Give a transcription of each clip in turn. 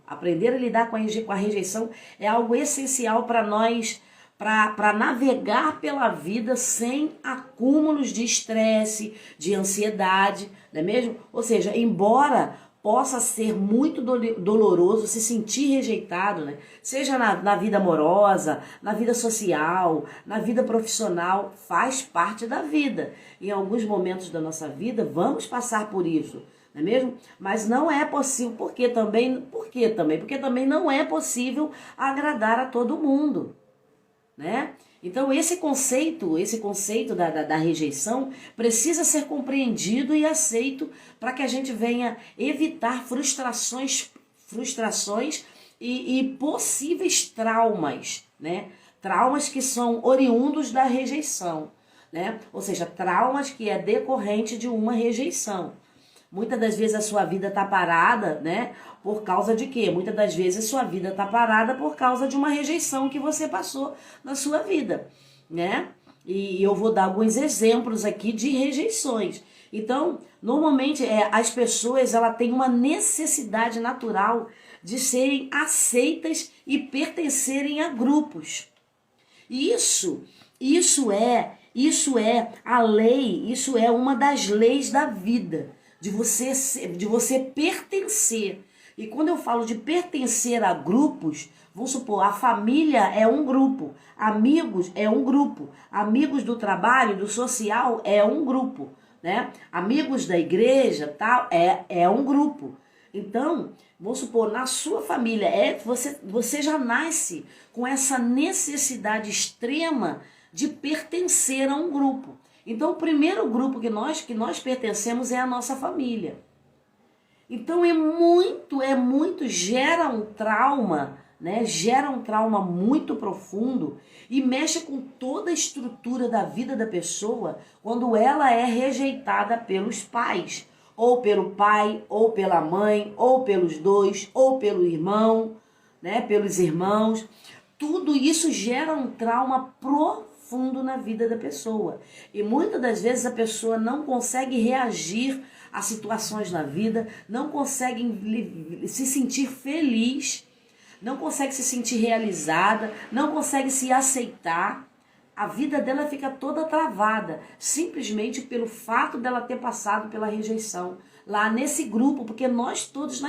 Aprender a lidar com a rejeição é algo essencial para nós, para navegar pela vida sem acúmulos de estresse, de ansiedade, não é mesmo? Ou seja, embora possa ser muito doloroso se sentir rejeitado, né? Seja na vida amorosa, na vida social, na vida profissional, faz parte da vida. Em alguns momentos da nossa vida vamos passar por isso, não é mesmo? Mas não é possível, por quê também? Porque também não é possível agradar a todo mundo, né? Então esse conceito da rejeição precisa ser compreendido e aceito para que a gente venha evitar frustrações e possíveis traumas, né? Traumas que são oriundos da rejeição, né? Ou seja, traumas que é decorrente de uma rejeição. Muitas das vezes a sua vida está parada, né? Por causa de quê? Muitas das vezes a sua vida está parada por causa de uma rejeição que você passou na sua vida, né? E eu vou dar alguns exemplos aqui de rejeições. Então, normalmente as pessoas têm uma necessidade natural de serem aceitas e pertencerem a grupos. Isso é a lei, isso é uma das leis da vida, de você pertencer. E quando eu falo de pertencer a grupos, vamos supor, a família é um grupo, amigos é um grupo, amigos do trabalho, do social é um grupo, né? Amigos da igreja, tal, é um grupo. Então, vamos supor, na sua família, você já nasce com essa necessidade extrema de pertencer a um grupo. Então, o primeiro grupo que nós pertencemos é a nossa família. Então, gera um trauma, né? Gera um trauma muito profundo e mexe com toda a estrutura da vida da pessoa quando ela é rejeitada pelos pais, ou pelo pai, ou pela mãe, ou pelos dois, ou pelo irmão, né? Pelos irmãos. Tudo isso gera um trauma profundo na vida da pessoa. E muitas das vezes a pessoa não consegue reagir a situações na vida, não consegue se sentir feliz, não consegue se sentir realizada, não consegue se aceitar. A vida dela fica toda travada, simplesmente pelo fato dela ter passado pela rejeição lá nesse grupo, porque nós todos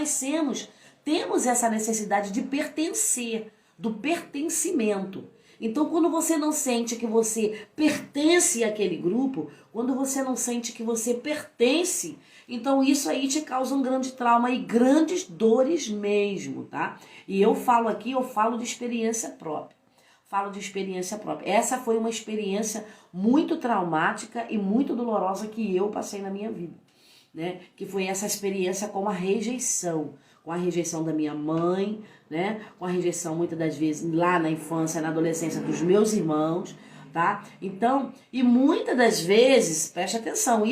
temos essa necessidade de pertencer, do pertencimento. Então, quando você não sente que você pertence àquele grupo, quando você não sente que você pertence, então isso aí te causa um grande trauma e grandes dores mesmo, tá? E eu falo de experiência própria. Essa foi uma experiência muito traumática e muito dolorosa que eu passei na minha vida, né? Que foi essa experiência com a rejeição da minha mãe, né? Com a rejeição muitas das vezes lá na infância, na adolescência dos meus irmãos, tá? Então, e muitas das vezes, preste atenção,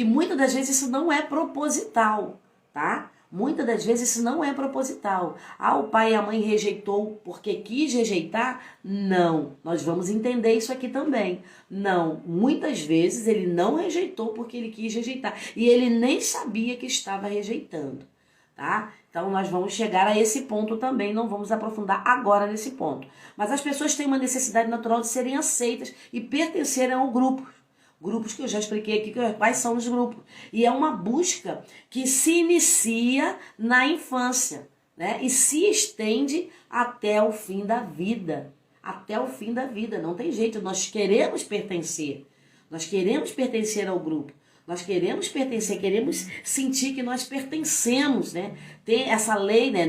muitas das vezes isso não é proposital, tá? Muitas das vezes isso não é proposital. O pai e a mãe rejeitou porque quis rejeitar? Não. Nós vamos entender isso aqui também. Não. Muitas vezes ele não rejeitou porque ele quis rejeitar. E ele nem sabia que estava rejeitando, tá? Então nós vamos chegar a esse ponto também. Não vamos aprofundar agora nesse ponto. Mas as pessoas têm uma necessidade natural de serem aceitas e pertencerem ao grupo. Grupos que eu já expliquei aqui quais são os grupos. E é uma busca que se inicia na infância, né? E se estende até o fim da vida. Até o fim da vida. Não tem jeito. Nós queremos pertencer. Nós queremos pertencer ao grupo. Nós queremos pertencer, queremos sentir que nós pertencemos, né? Tem essa lei, né,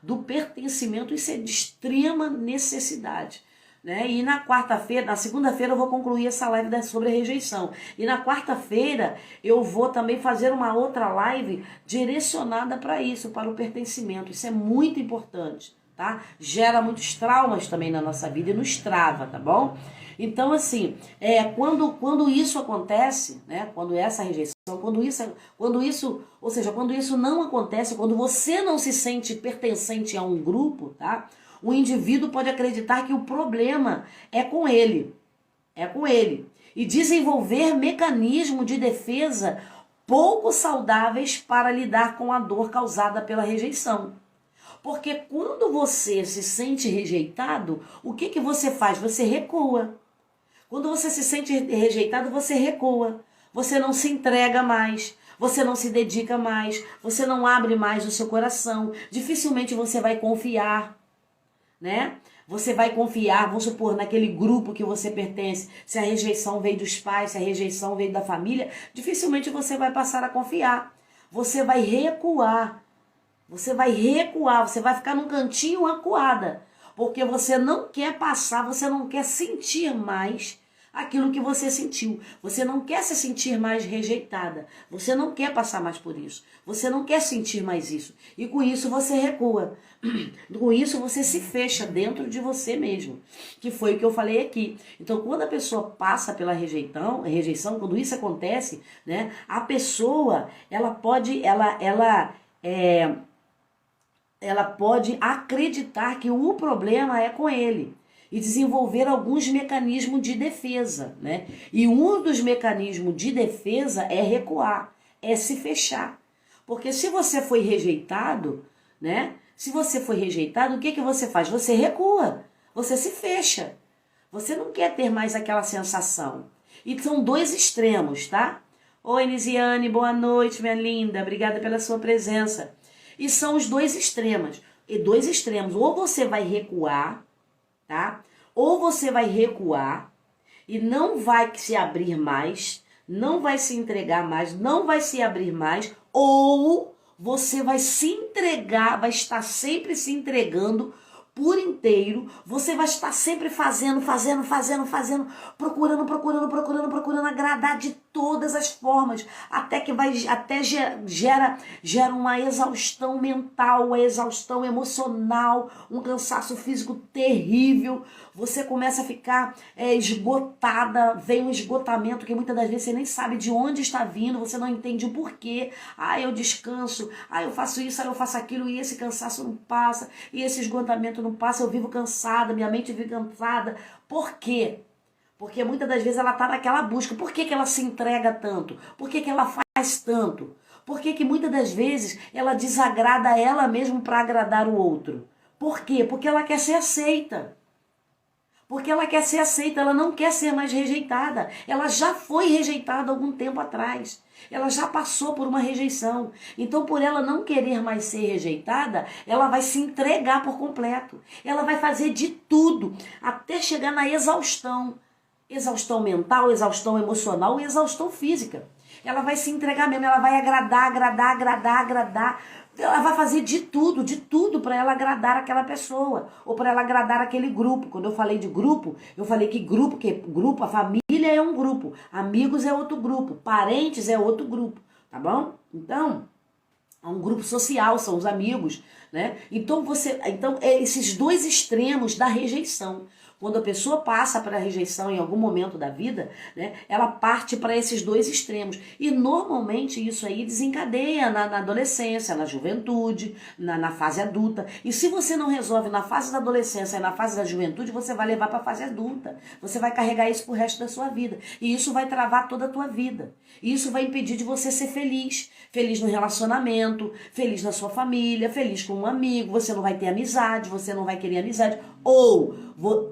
do pertencimento, isso é de extrema necessidade. Né? E na segunda-feira eu vou concluir essa live sobre a rejeição. E na quarta-feira eu vou também fazer uma outra live direcionada para isso, para o pertencimento. Isso é muito importante, tá? Gera muitos traumas também na nossa vida e nos trava, tá bom? Então, assim, quando isso acontece, né? Quando essa rejeição, quando isso não acontece, quando você não se sente pertencente a um grupo, tá? O indivíduo pode acreditar que o problema é com ele, e desenvolver mecanismo de defesa pouco saudáveis para lidar com a dor causada pela rejeição. Porque quando você se sente rejeitado, o que que você faz? Você recua. Quando você se sente rejeitado, você recua. Você não se entrega mais. Você não se dedica mais. Você não abre mais o seu coração. Dificilmente você vai confiar, né? Você vai confiar, vamos supor, naquele grupo que você pertence. Se a rejeição veio dos pais, se a rejeição veio da família, dificilmente você vai passar a confiar. Você vai recuar. Você vai recuar, você vai ficar num cantinho acuada. Porque você não quer passar, você não quer sentir mais aquilo que você sentiu. Você não quer se sentir mais rejeitada. Você não quer passar mais por isso. Você não quer sentir mais isso. E com isso você recua. Com isso você se fecha dentro de você mesmo. Que foi o que eu falei aqui. Então quando a pessoa passa pela rejeição, quando isso acontece, né, a pessoa, ela pode acreditar que o problema é com ele e desenvolver alguns mecanismos de defesa, né? E um dos mecanismos de defesa é recuar, é se fechar. Porque se você foi rejeitado, né? Se você foi rejeitado, o que que você faz? Você recua, você se fecha. Você não quer ter mais aquela sensação. E são dois extremos, tá? Oi, Nisiane, boa noite, minha linda. Obrigada pela sua presença. E são os dois extremos. E dois extremos. Ou você vai recuar, tá? Ou você vai recuar e não vai se abrir mais, não vai se entregar mais, não vai se abrir mais, ou você vai se entregar, vai estar sempre se entregando por inteiro, você vai estar sempre fazendo, procurando agradar de todas as formas, até gera uma exaustão mental, uma exaustão emocional, um cansaço físico terrível. Você começa a ficar esgotada, vem um esgotamento que muitas das vezes você nem sabe de onde está vindo, você não entende o porquê. Eu descanso, eu faço isso, eu faço aquilo, e esse cansaço não passa, e esse esgotamento não passa, eu vivo cansada, minha mente vive cansada. Por quê? Porque muitas das vezes ela está naquela busca. Por que que ela se entrega tanto? Por que que ela faz tanto? Por que que muitas das vezes ela desagrada ela mesma para agradar o outro? Por quê? Porque ela quer ser aceita. Porque ela quer ser aceita, ela não quer ser mais rejeitada. Ela já foi rejeitada algum tempo atrás. Ela já passou por uma rejeição. Então, por ela não querer mais ser rejeitada, ela vai se entregar por completo. Ela vai fazer de tudo, até chegar na exaustão. Exaustão mental, exaustão emocional e exaustão física. Ela vai se entregar mesmo, ela vai agradar. Ela vai fazer de tudo para ela agradar aquela pessoa, ou para ela agradar aquele grupo. Quando eu falei de grupo, eu falei que grupo, a família é um grupo, amigos é outro grupo, parentes é outro grupo, tá bom? Então, é um grupo social, são os amigos, né? Então, esses dois extremos da rejeição. Quando a pessoa passa pela rejeição em algum momento da vida, né, ela parte para esses dois extremos. E normalmente isso aí desencadeia na adolescência, na juventude, na fase adulta. E se você não resolve na fase da adolescência e na fase da juventude, você vai levar para a fase adulta. Você vai carregar isso pro resto da sua vida. E isso vai travar toda a tua vida. E isso vai impedir de você ser feliz. Feliz no relacionamento, feliz na sua família, feliz com um amigo. Você não vai ter amizade, você não vai querer amizade. Ou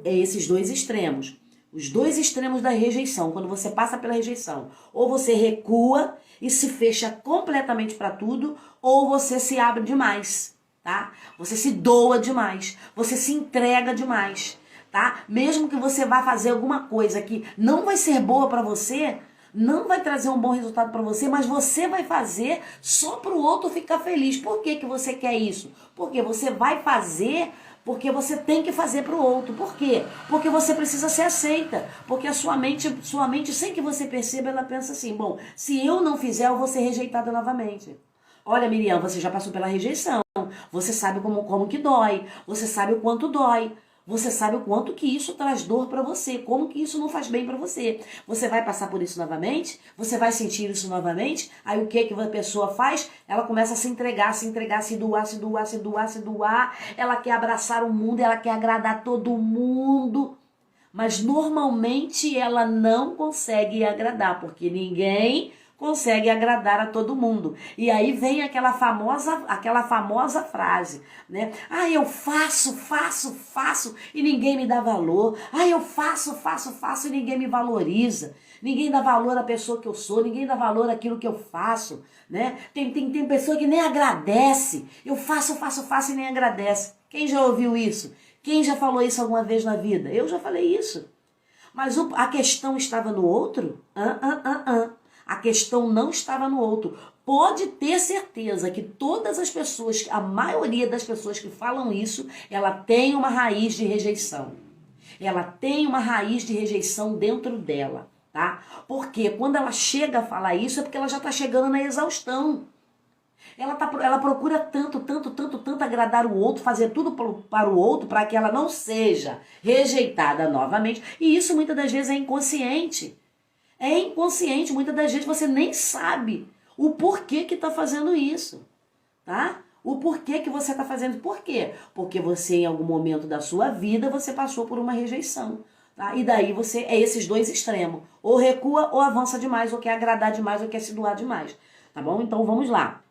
esses dois extremos. Os dois extremos da rejeição. Quando você passa pela rejeição, ou você recua e se fecha completamente para tudo, ou você se abre demais, tá? Você se doa demais, você se entrega demais, tá? Mesmo que você vá fazer alguma coisa que não vai ser boa para você, não vai trazer um bom resultado para você, mas você vai fazer só para o outro ficar feliz. Por que que você quer isso? Porque você vai fazer porque você tem que fazer para o outro. Por quê? Porque você precisa ser aceita. Porque a sua mente, sem que você perceba, ela pensa assim, bom, se eu não fizer, eu vou ser rejeitada novamente. Olha, Miriam, você já passou pela rejeição. Você sabe como que dói. Você sabe o quanto dói. Você sabe o quanto que isso traz dor para você, como que isso não faz bem para você. Você vai passar por isso novamente? Você vai sentir isso novamente? Aí o que a pessoa faz? Ela começa a se entregar, se doar. Ela quer abraçar o mundo, ela quer agradar todo mundo. Mas normalmente ela não consegue agradar, porque ninguém consegue agradar a todo mundo. E aí vem aquela famosa frase, né? Ah, eu faço e ninguém me dá valor. Ah, eu faço e ninguém me valoriza. Ninguém dá valor à pessoa que eu sou, ninguém dá valor àquilo que eu faço, né? Tem pessoa que nem agradece. Eu faço e nem agradece. Quem já ouviu isso? Quem já falou isso alguma vez na vida? Eu já falei isso. Mas a questão estava no outro? A questão não estava no outro. Pode ter certeza que todas as pessoas, a maioria das pessoas que falam isso, ela tem uma raiz de rejeição. Ela tem uma raiz de rejeição dentro dela, tá? Porque quando ela chega a falar isso é porque ela já está chegando na exaustão. Ela procura tanto agradar o outro, fazer tudo para o outro, para que ela não seja rejeitada novamente. E isso muitas das vezes é inconsciente. É inconsciente, muitas das vezes você nem sabe o porquê que está fazendo isso, tá? O porquê que você está fazendo. Por quê? Porque você, em algum momento da sua vida, você passou por uma rejeição. Tá? E daí você é esses dois extremos. Ou recua ou avança demais, ou quer agradar demais, ou quer se doar demais. Tá bom? Então vamos lá.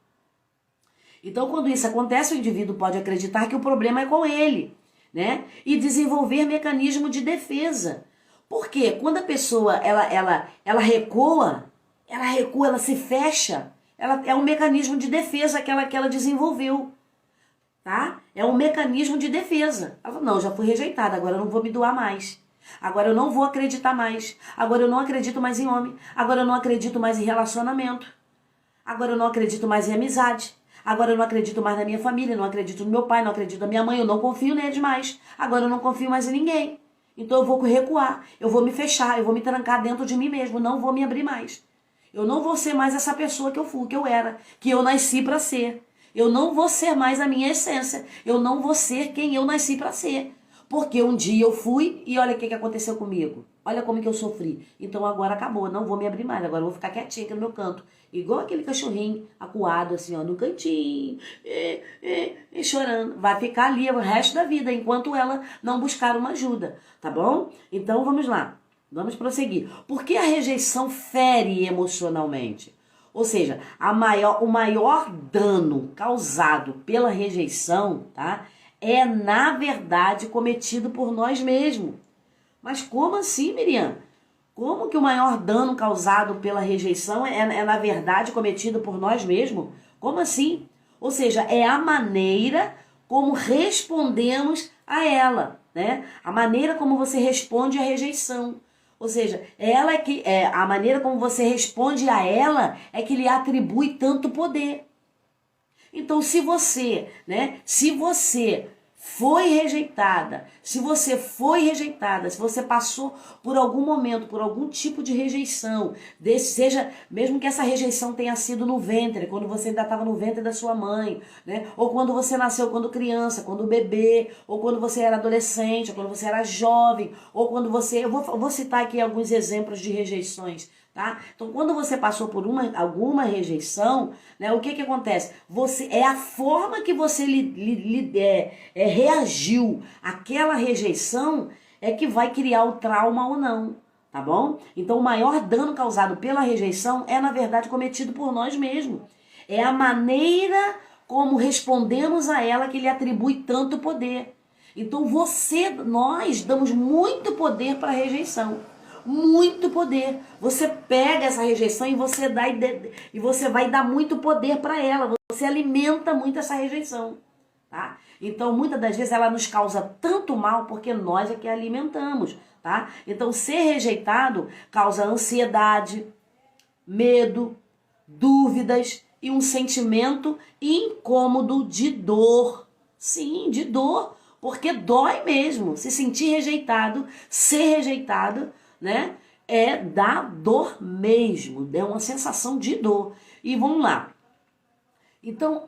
Então, quando isso acontece, o indivíduo pode acreditar que o problema é com ele, né? E desenvolver mecanismo de defesa. Por quê? Quando a pessoa ela recua, ela se fecha, é um mecanismo de defesa que ela desenvolveu, tá? É um mecanismo de defesa. Ela fala, não, já fui rejeitada, agora eu não vou me doar mais. Agora eu não vou acreditar mais. Agora eu não acredito mais em homem. Agora eu não acredito mais em relacionamento. Agora eu não acredito mais em amizade. Agora eu não acredito mais na minha família, não acredito no meu pai, não acredito na minha mãe, eu não confio neles mais. Agora eu não confio mais em ninguém. Então eu vou recuar, eu vou me fechar, eu vou me trancar dentro de mim mesmo, não vou me abrir mais. Eu não vou ser mais essa pessoa que eu fui, que eu era, que eu nasci para ser. Eu não vou ser mais a minha essência. Eu não vou ser quem eu nasci para ser. Porque um dia eu fui e olha o que aconteceu comigo. Olha como que eu sofri. Então agora acabou, não vou me abrir mais. Agora eu vou ficar quietinha aqui no meu canto. Igual aquele cachorrinho acuado assim, ó, no cantinho, chorando. Vai ficar ali o resto da vida, enquanto ela não buscar uma ajuda, tá bom? Então vamos lá, vamos prosseguir. Por que a rejeição fere emocionalmente? Ou seja, o maior dano causado pela rejeição, tá? É, na verdade, cometido por nós mesmos. Mas como assim, Miriam? Como que o maior dano causado pela rejeição é na verdade, cometido por nós mesmos? Como assim? Ou seja, é a maneira como respondemos a ela, né? A maneira como você responde à rejeição. Ou seja, a maneira como você responde a ela é que lhe atribui tanto poder. Então, se você foi rejeitada, se você passou por algum momento, por algum tipo de rejeição, seja mesmo que essa rejeição tenha sido no ventre, quando você ainda estava no ventre da sua mãe, né? Ou quando você nasceu quando criança, quando bebê, ou quando você era adolescente, ou quando você era jovem, ou quando você... Eu vou citar aqui alguns exemplos de rejeições, tá? Então, quando você passou por alguma rejeição, né, o que acontece? É a forma que você reagiu àquela rejeição é que vai criar o trauma ou não, tá bom? Então, o maior dano causado pela rejeição é, na verdade, cometido por nós mesmos. É a maneira como respondemos a ela que lhe atribui tanto poder. Então, nós damos muito poder para a rejeição. Muito poder. Você pega essa rejeição e você vai dar muito poder para ela. Você alimenta muito essa rejeição, tá? Então, muitas das vezes ela nos causa tanto mal porque nós é que a alimentamos, tá? Então, ser rejeitado causa ansiedade, medo, dúvidas e um sentimento incômodo de dor. Sim, de dor, porque dói mesmo. Se sentir rejeitado, ser rejeitado, né? É da dor mesmo, é uma sensação de dor. E vamos lá. Então,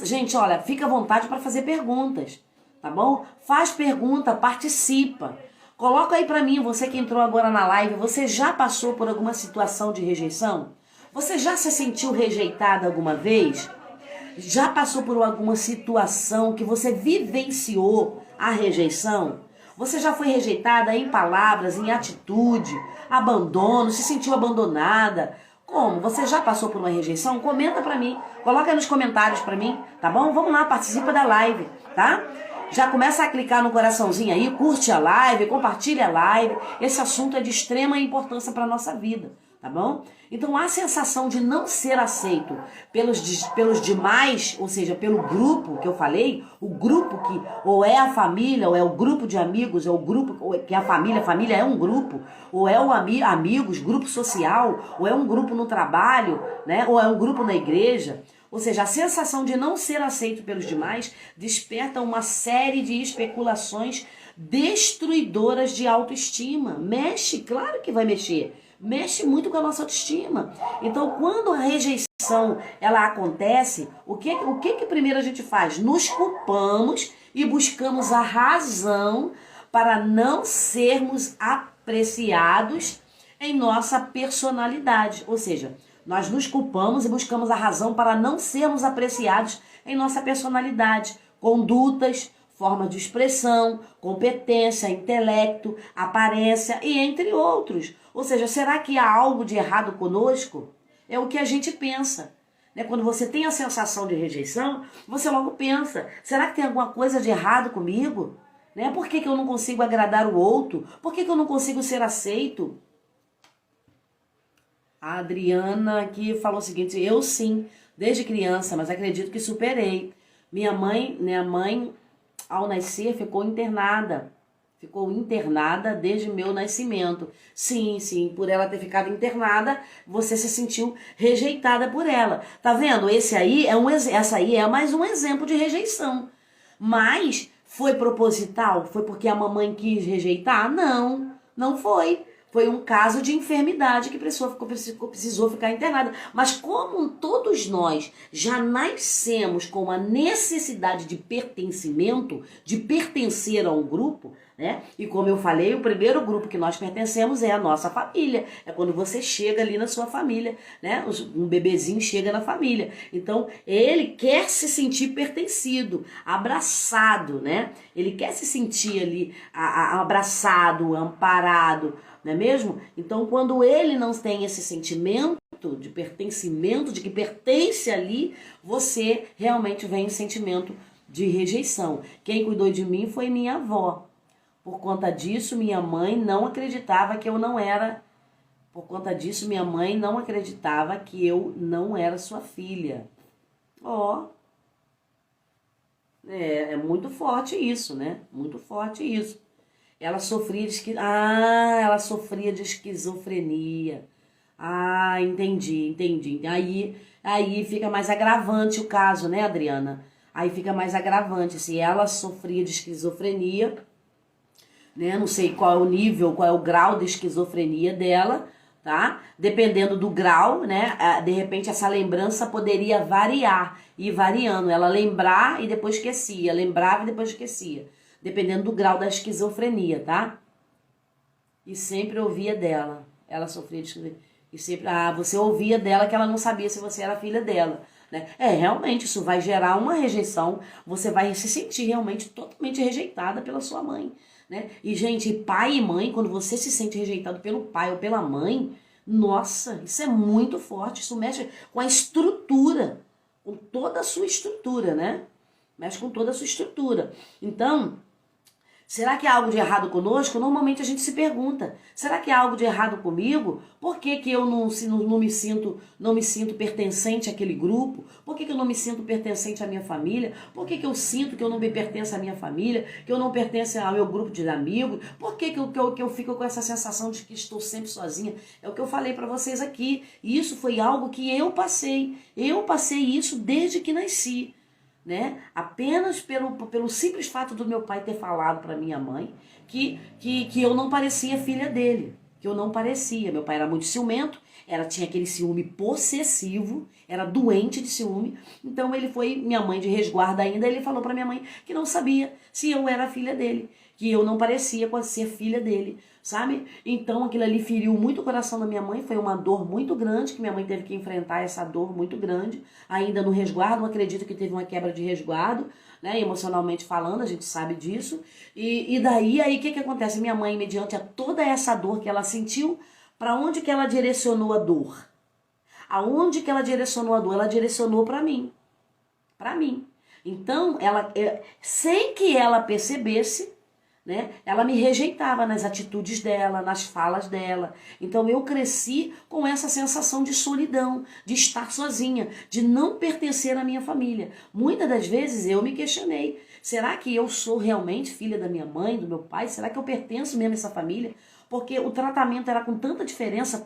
gente, olha, fica à vontade para fazer perguntas, tá bom? Faz pergunta, participa. Coloca aí para mim, você que entrou agora na live, você já passou por alguma situação de rejeição? Você já se sentiu rejeitada alguma vez? Já passou por alguma situação que você vivenciou a rejeição? Você já foi rejeitada em palavras, em atitude, abandono, se sentiu abandonada? Como? Você já passou por uma rejeição? Comenta pra mim, coloca aí nos comentários pra mim, tá bom? Vamos lá, participa da live, tá? Já começa a clicar no coraçãozinho aí, curte a live, compartilha a live. Esse assunto é de extrema importância para nossa vida, tá bom? Então a sensação de não ser aceito pelos demais, ou seja, pelo grupo que eu falei, o grupo que ou é a família, ou é o grupo de amigos, ou o grupo que é a família é um grupo, ou é o amigos, grupo social, ou é um grupo no trabalho, né? Ou é um grupo na igreja. Ou seja, a sensação de não ser aceito pelos demais desperta uma série de especulações destruidoras de autoestima. Mexe, claro que vai mexer. Mexe muito com a nossa autoestima. Então, quando a rejeição ela acontece, o que primeiro a gente faz? Nos culpamos e buscamos a razão para não sermos apreciados em nossa personalidade. Ou seja, nós nos culpamos e buscamos a razão para não sermos apreciados em nossa personalidade, condutas, forma de expressão, competência, intelecto, aparência e entre outros. Ou seja, será que há algo de errado conosco? É o que a gente pensa. Quando você tem a sensação de rejeição, você logo pensa, será que tem alguma coisa de errado comigo? Por que eu não consigo agradar o outro? Por que eu não consigo ser aceito? A Adriana aqui falou o seguinte, eu sim, desde criança, mas acredito que superei. Minha mãe, ao nascer, ficou internada desde meu nascimento. Sim, por ela ter ficado internada, você se sentiu rejeitada por ela. Tá vendo? Essa aí é mais um exemplo de rejeição. Mas foi proposital? Foi porque a mamãe quis rejeitar? Não foi. Foi um caso de enfermidade que precisou ficar internada. Mas como todos nós já nascemos com a necessidade de pertencimento, de pertencer a um grupo, né? E como eu falei, o primeiro grupo que nós pertencemos é a nossa família. É quando você chega ali na sua família, né? Um bebezinho chega na família. Então, ele quer se sentir pertencido, abraçado, né? Ele quer se sentir ali abraçado, amparado, não é mesmo? Então, quando ele não tem esse sentimento de pertencimento, de que pertence ali, você realmente vem o sentimento de rejeição. Quem cuidou de mim foi minha avó. Por conta disso, minha mãe não acreditava que eu não era. Por conta disso, minha mãe não acreditava que eu não era sua filha. É muito forte isso, né? Muito forte isso. Ela sofria de esquizofrenia. Entendi. Aí fica mais agravante o caso, né, Adriana? Aí fica mais agravante. Se ela sofria de esquizofrenia, né? Não sei qual é o nível, qual é o grau de esquizofrenia dela, tá? Dependendo do grau, né? De repente essa lembrança poderia variar, ir variando. Ela lembrar e depois esquecia, lembrava e depois esquecia. Dependendo do grau da esquizofrenia, tá? E sempre ouvia dela. Ela sofria de esquizofrenia. E sempre, você ouvia dela que ela não sabia se você era filha dela, né? Realmente isso vai gerar uma rejeição. Você vai se sentir realmente totalmente rejeitada pela sua mãe, né? E, gente, pai e mãe, quando você se sente rejeitado pelo pai ou pela mãe, nossa, isso é muito forte. Isso mexe com a estrutura, com toda a sua estrutura, né? Mexe com toda a sua estrutura. Então, será que há algo de errado conosco? Normalmente a gente se pergunta, será que há algo de errado comigo? Por que eu não me sinto pertencente àquele grupo? Por que eu não me sinto pertencente à minha família? Por que eu sinto que eu não me pertenço à minha família? Que eu não pertenço ao meu grupo de amigos? Por que eu fico com essa sensação de que estou sempre sozinha? É o que eu falei para vocês aqui. E isso foi algo que eu passei. Eu passei isso desde que nasci. Né? Apenas pelo simples fato do meu pai ter falado para minha mãe que eu não parecia filha dele, que eu não parecia. Meu pai era muito ciumento, tinha aquele ciúme possessivo, era doente de ciúme. Então minha mãe de resguardo ainda, ele falou para minha mãe que não sabia se eu era filha dele, que eu não parecia com ser filha dele, sabe? Então aquilo ali feriu muito o coração da minha mãe, foi uma dor muito grande, que minha mãe teve que enfrentar essa dor muito grande, ainda no resguardo. Eu acredito que teve uma quebra de resguardo, né? Emocionalmente falando, a gente sabe disso. E daí, o que acontece? Minha mãe, mediante a toda essa dor que ela sentiu, para onde que ela direcionou a dor? Aonde que ela direcionou a dor? Ela direcionou para mim. Para mim. Então, sem que ela percebesse, né, ela me rejeitava nas atitudes dela, nas falas dela. Então eu cresci com essa sensação de solidão, de estar sozinha, de não pertencer à minha família. Muitas das vezes eu me questionei, será que eu sou realmente filha da minha mãe, do meu pai? Será que eu pertenço mesmo a essa família? Porque o tratamento era com tanta diferença,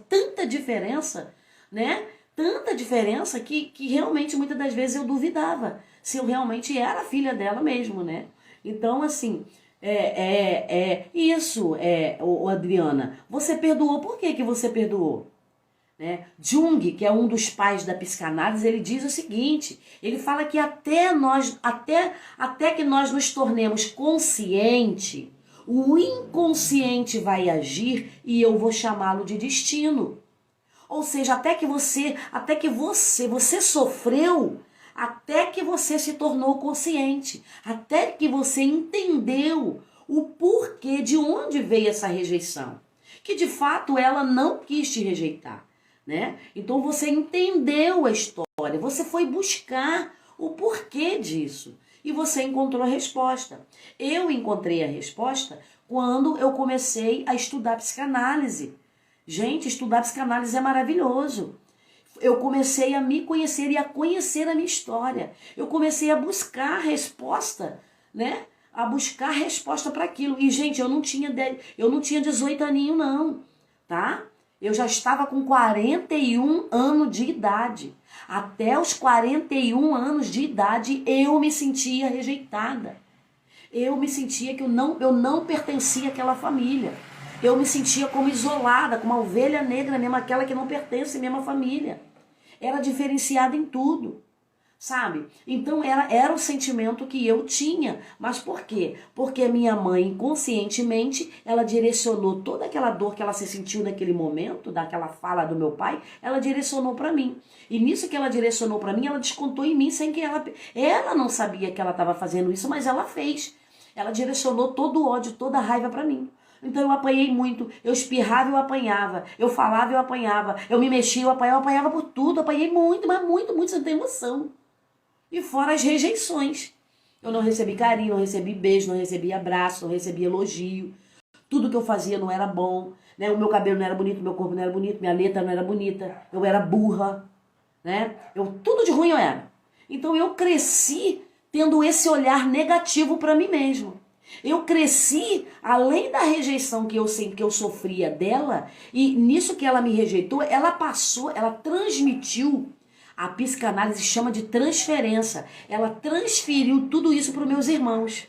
né? Tanta diferença que realmente muitas das vezes eu duvidava se eu realmente era filha dela mesmo, né? Então, assim, Adriana, você perdoou, por que você perdoou? Né? Jung, que é um dos pais da psicanálise, ele diz o seguinte, ele fala que até que nós nos tornemos consciente, o inconsciente vai agir e eu vou chamá-lo de destino. Ou seja, até que você sofreu, até que você se tornou consciente, até que você entendeu o porquê, de onde veio essa rejeição. Que de fato ela não quis te rejeitar, né? Então você entendeu a história, você foi buscar o porquê disso e você encontrou a resposta. Eu encontrei a resposta quando eu comecei a estudar psicanálise. Gente, estudar psicanálise é maravilhoso. Eu comecei a me conhecer e a conhecer a minha história. Eu comecei a buscar a resposta, né? A buscar a resposta para aquilo. E, gente, eu não tinha 18 aninhos, não, tá? Eu já estava com 41 anos de idade. Até os 41 anos de idade, eu me sentia rejeitada. Eu me sentia que eu não pertencia àquela família. Eu me sentia como isolada, como uma ovelha negra mesmo, aquela que não pertence à mesma família. Era diferenciada em tudo, sabe? Então era o sentimento que eu tinha. Mas por quê? Porque a minha mãe, inconscientemente, ela direcionou toda aquela dor que ela se sentiu naquele momento, daquela fala do meu pai, ela direcionou para mim. E nisso que ela direcionou para mim, ela descontou em mim sem que ela não sabia que ela estava fazendo isso, mas ela fez. Ela direcionou todo o ódio, toda a raiva para mim. Então eu apanhei muito, eu espirrava, eu apanhava, eu falava, eu apanhava, eu me mexia, eu apanhava por tudo, apanhei muito, mas muito, muito, você não tem noção. E fora as rejeições. Eu não recebi carinho, não recebi beijo, não recebi abraço, não recebi elogio. Tudo que eu fazia não era bom, né? O meu cabelo não era bonito, meu corpo não era bonito, minha letra não era bonita, eu era burra, né? Tudo de ruim eu era. Então eu cresci tendo esse olhar negativo para mim mesmo. Eu cresci, além da rejeição que eu sofria dela, e nisso que ela me rejeitou, ela transmitiu, a psicanálise chama de transferência, ela transferiu tudo isso para os meus irmãos.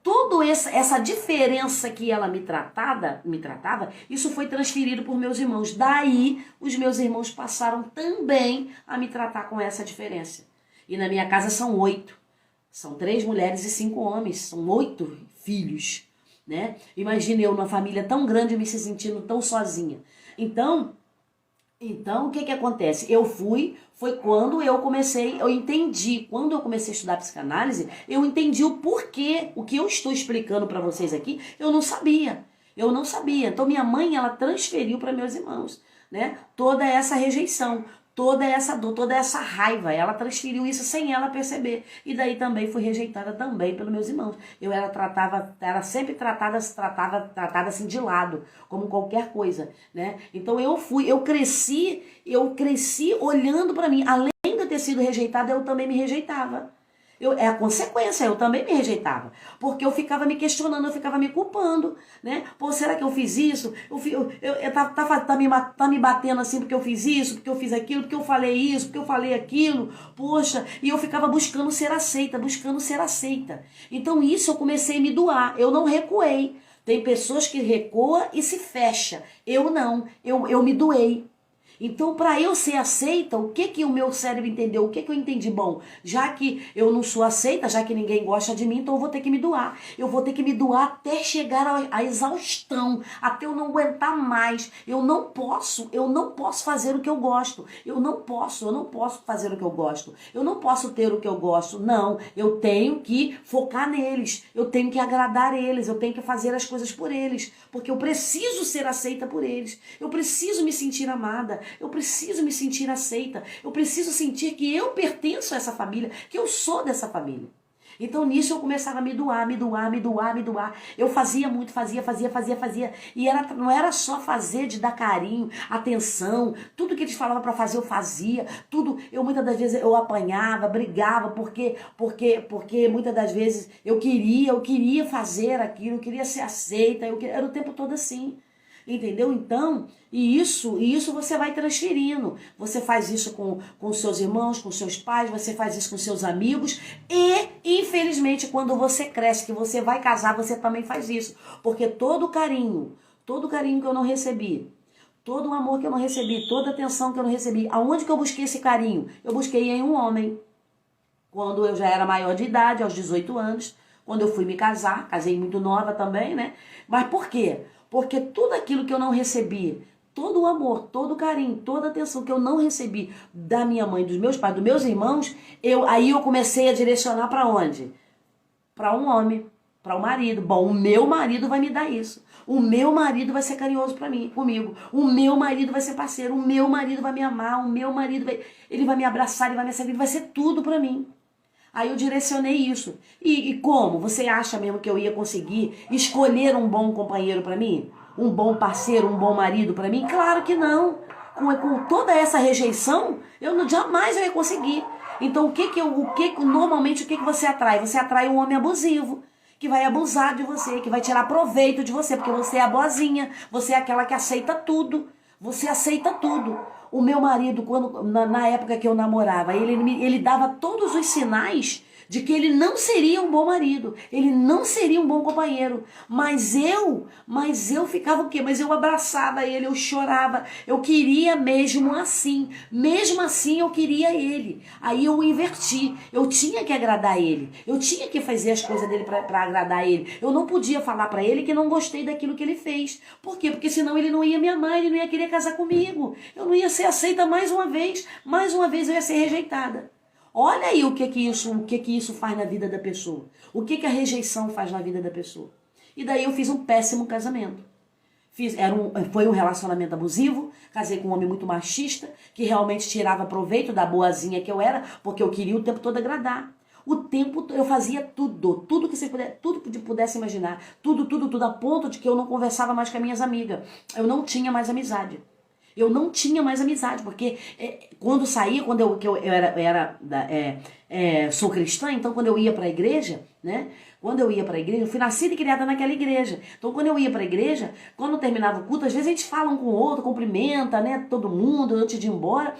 Toda essa diferença que ela me tratava, isso foi transferido por meus irmãos. Daí, os meus irmãos passaram também a me tratar com essa diferença. E na minha casa são 8. São 3 mulheres e 5 homens, são 8 filhos, né? Imagina eu numa família tão grande me se sentindo tão sozinha. Então o que acontece? Foi quando eu entendi, quando eu comecei a estudar psicanálise, eu entendi o porquê, o que eu estou explicando para vocês aqui, eu não sabia. Então minha mãe, ela transferiu para meus irmãos, né? Toda essa rejeição, toda essa dor, toda essa raiva, ela transferiu isso sem ela perceber. E daí também fui rejeitada também pelos meus irmãos. Eu era sempre tratada assim de lado, como qualquer coisa, né? Então eu cresci olhando para mim. Além de eu ter sido rejeitada, eu também me rejeitava. É a consequência, eu também me rejeitava. Porque eu ficava me questionando, eu ficava me culpando, né? Pô, será que eu fiz isso? Tá me batendo assim porque eu fiz isso, porque eu fiz aquilo, porque eu falei isso, porque eu falei aquilo. Poxa, e eu ficava buscando ser aceita. Então isso eu comecei a me doar, eu não recuei. Tem pessoas que recuam e se fecha. Eu não, eu me doei. Então, para eu ser aceita, o que o meu cérebro entendeu? O que eu entendi? Bom, já que eu não sou aceita, já que ninguém gosta de mim, então eu vou ter que me doar. Eu vou ter que me doar até chegar à exaustão, até eu não aguentar mais. Eu não posso fazer o que eu gosto. Eu não posso fazer o que eu gosto. Eu não posso ter o que eu gosto. Não, eu tenho que focar neles. Eu tenho que agradar eles. Eu tenho que fazer as coisas por eles. Porque eu preciso ser aceita por eles. Eu preciso me sentir amada. Eu preciso me sentir aceita. Eu preciso sentir que eu pertenço a essa família, que eu sou dessa família. Então nisso eu começava a me doar. Eu fazia muito, fazia. E não era só fazer de dar carinho, atenção, tudo que eles falavam para fazer eu fazia, tudo. Eu muitas das vezes eu apanhava, brigava, porque muitas das vezes eu queria fazer aquilo, eu queria ser aceita, era o tempo todo assim. Entendeu? Então, e isso você vai transferindo. Você faz isso com seus irmãos, com seus pais, você faz isso com seus amigos. E, infelizmente, quando você cresce, que você vai casar, você também faz isso. Porque todo carinho que eu não recebi, todo o amor que eu não recebi, toda a atenção que eu não recebi, aonde que eu busquei esse carinho? Eu busquei em um homem. Quando eu já era maior de idade, aos 18 anos, quando eu fui me casar, casei muito nova também, né? Mas por quê? Porque tudo aquilo que eu não recebi, todo o amor, todo o carinho, toda a atenção que eu não recebi da minha mãe, dos meus pais, dos meus irmãos, aí eu comecei a direcionar para onde? Para um homem, para o marido. Bom, o meu marido vai me dar isso. O meu marido vai ser carinhoso comigo. O meu marido vai ser parceiro. O meu marido vai me amar. O meu marido ele vai me abraçar, ele vai me aceitar, ele vai ser tudo para mim. Aí eu direcionei isso. E como? Você acha mesmo que eu ia conseguir escolher um bom companheiro para mim? Um bom parceiro, um bom marido para mim? Claro que não. Com toda essa rejeição, jamais eu ia conseguir. Então, normalmente, o que você atrai? Você atrai um homem abusivo, que vai abusar de você, que vai tirar proveito de você, porque você é a boazinha, você é aquela que aceita tudo. Você aceita tudo. O meu marido, na época que eu namorava, ele dava todos os sinais de que ele não seria um bom marido, ele não seria um bom companheiro. Mas eu ficava o quê? Mas eu abraçava ele, eu chorava, eu queria mesmo assim eu queria ele. Aí eu inverti, eu tinha que agradar ele, eu tinha que fazer as coisas dele para agradar ele. Eu não podia falar para ele que não gostei daquilo que ele fez. Por quê? Porque senão ele não ia me amar, ele não ia querer casar comigo, eu não ia ser aceita mais uma vez eu ia ser rejeitada. Olha aí o que isso faz na vida da pessoa. O que a rejeição faz na vida da pessoa. E daí eu fiz um péssimo casamento. Foi um relacionamento abusivo, casei com um homem muito machista, que realmente tirava proveito da boazinha que eu era, porque eu queria o tempo todo agradar. Eu fazia tudo que você pudesse imaginar. Tudo, a ponto de que eu não conversava mais com as minhas amigas. Eu não tinha mais amizade. Porque quando saía, sou cristã, então quando eu ia para a igreja, né? Eu fui nascida e criada naquela igreja. Então quando eu ia para a igreja, quando terminava o culto, às vezes a gente fala um com o outro, cumprimenta, né? Todo mundo antes de ir embora.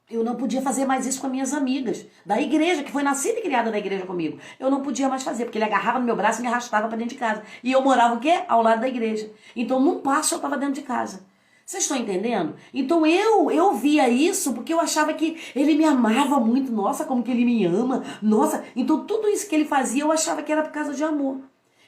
Eu não podia fazer mais isso com as minhas amigas da igreja, que foi nascida e criada na igreja comigo. Eu não podia mais fazer, porque ele agarrava no meu braço e me arrastava para dentro de casa. E eu morava o quê? Ao lado da igreja. Então num passo eu estava dentro de casa. Vocês estão entendendo? Então eu via isso porque eu achava que ele me amava muito. Nossa, como que ele me ama. Nossa, então tudo isso que ele fazia eu achava que era por causa de amor.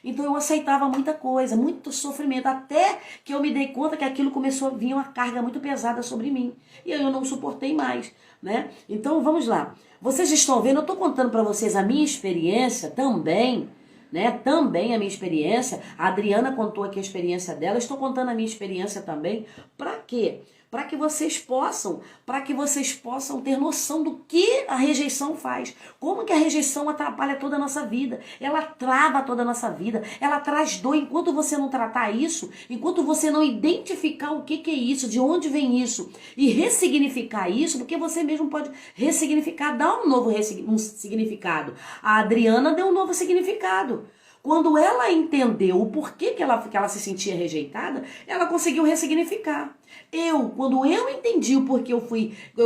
Então eu aceitava muita coisa, muito sofrimento, até que eu me dei conta que aquilo começou a vir uma carga muito pesada sobre mim. E aí eu não suportei mais, né? Então vamos lá. Vocês estão vendo, eu estou contando para vocês a minha experiência também, né? Também a minha experiência. A Adriana contou aqui a experiência dela, eu estou contando a minha experiência também. Para quê? Para que vocês possam ter noção do que a rejeição faz. Como que a rejeição atrapalha toda a nossa vida. Ela trava toda a nossa vida. Ela traz dor. Enquanto você não tratar isso, enquanto você não identificar o que é isso, de onde vem isso, e ressignificar isso, porque você mesmo pode ressignificar, dar um novo significado. A Adriana deu um novo significado. Quando ela entendeu o porquê que ela se sentia rejeitada, ela conseguiu ressignificar. Quando eu entendi o porquê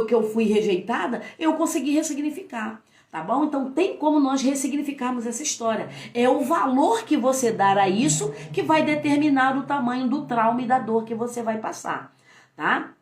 que eu fui rejeitada, eu consegui ressignificar. Tá bom? Então tem como nós ressignificarmos essa história. É o valor que você dá a isso que vai determinar o tamanho do trauma e da dor que você vai passar. Tá?